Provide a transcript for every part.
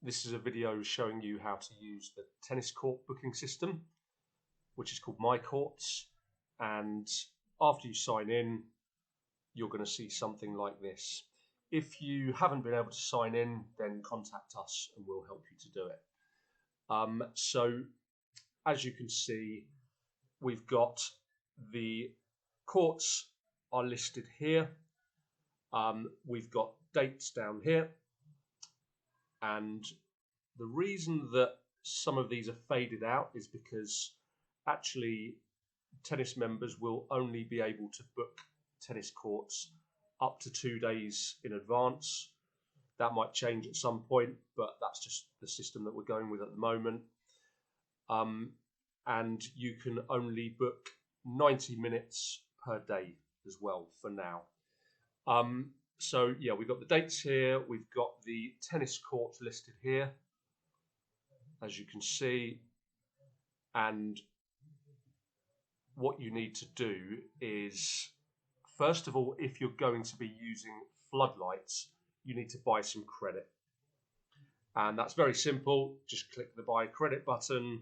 This is a video showing you how to use the tennis court booking system, which is called MyCourts. And after you sign in, you're going to see something like this. If you haven't been able to sign in, then contact us and we'll help you to do it. So as you can see, we've got the courts are listed here. We've got dates down here. And the reason that some of these are faded out is because actually tennis members will only be able to book tennis courts up to 2 days in advance. That might change at some point, but that's just the system that we're going with at the moment. And you can only book 90 minutes per day as well for now. So yeah, we've got the dates here, we've got the tennis courts listed here, as you can see, and what you need to do is, first of all, if you're going to be using floodlights, you need to buy some credit. And that's very simple, just click the buy credit button,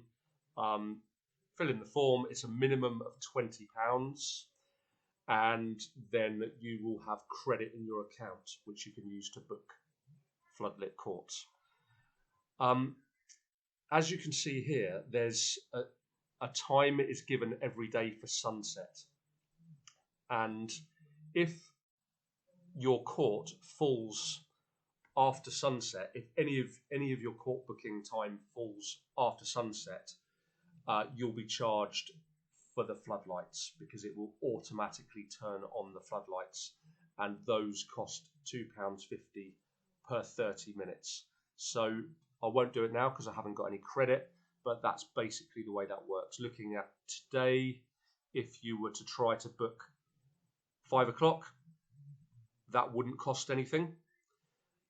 fill in the form, it's a minimum of £20. And then you will have credit in your account, which you can use to book floodlit courts. As you can see here, there's a time is given every day for sunset. And if your court falls after sunset, if any of your court booking time falls after sunset, you'll be charged for the floodlights, because it will automatically turn on the floodlights, and those cost £2.50 per 30 minutes. So I won't do it now because I haven't got any credit, but that's basically the way that works. Looking at today, if you were to try to book 5 o'clock, that wouldn't cost anything.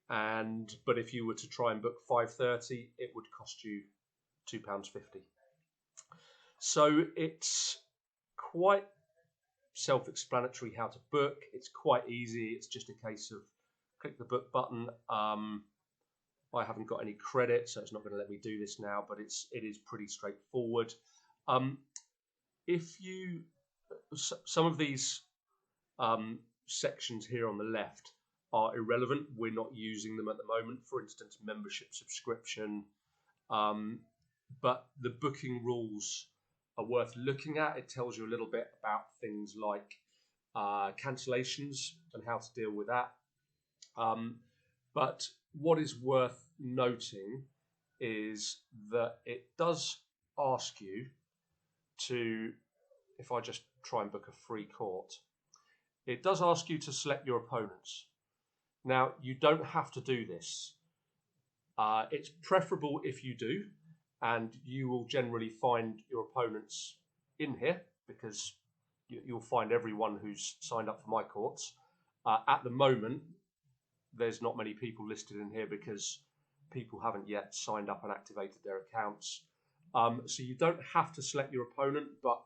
But if you were to try and book 5:30, it would cost you £2.50. So it's quite self-explanatory how to book. It's quite easy. It's just a case of click the book button. I haven't got any credit, so it's not going to let me do this now, but it is pretty straightforward. Some of these sections here on the left are irrelevant. We're not using them at the moment. For instance, membership subscription. But the booking rules are worth looking at. It tells you a little bit about things like cancellations and how to deal with that. But what is worth noting is that it does ask you to, if I just try and book a free court, it does ask you to select your opponents. Now, you don't have to do this. It's preferable if you do, and you will generally find your opponents in here, because you'll find everyone who's signed up for MyCourts. At the moment, there's not many people listed in here because people haven't yet signed up and activated their accounts. So you don't have to select your opponent, but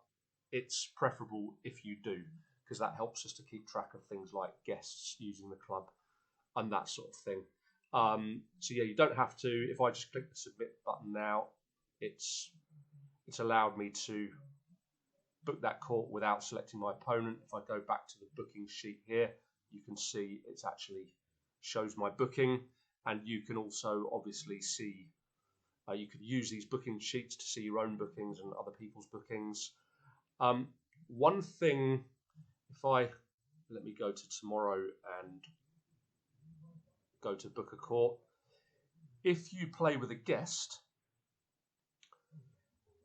it's preferable if you do, because that helps us to keep track of things like guests using the club and that sort of thing. So yeah, you don't have to. If I just click the submit button now, it's allowed me to book that court without selecting my opponent. If I go back to the booking sheet here, you can see it's actually shows my booking, and you can also obviously see, you could use these booking sheets to see your own bookings and other people's bookings. One thing, let me go to tomorrow and go to book a court. If you play with a guest,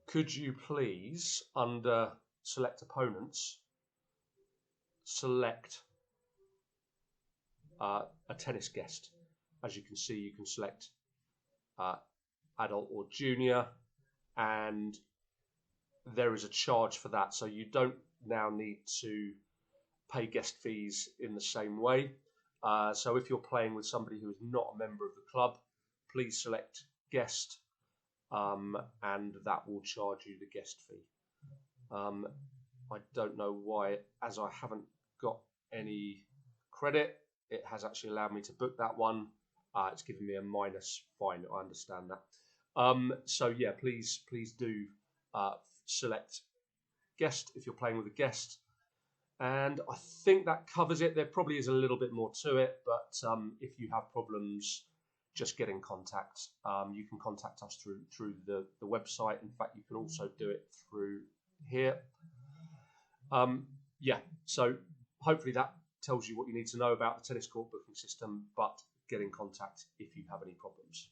could you please, under select opponents, select a tennis guest? As you can see, you can select adult or junior, and there is a charge for that. So you don't now need to pay guest fees in the same way. So if you're playing with somebody who is not a member of the club, please select guest, and that will charge you the guest fee. I don't know why, as I haven't got any credit, it has actually allowed me to book that one. It's giving me a minus. Fine, I understand that. So yeah, please do select guest if you're playing with a guest. And I think that covers it. There probably is a little bit more to it, but if you have problems, just get in contact. You can contact us through the website. In fact, you can also do it through here. Yeah, so hopefully that tells you what you need to know about the tennis court booking system, but get in contact if you have any problems.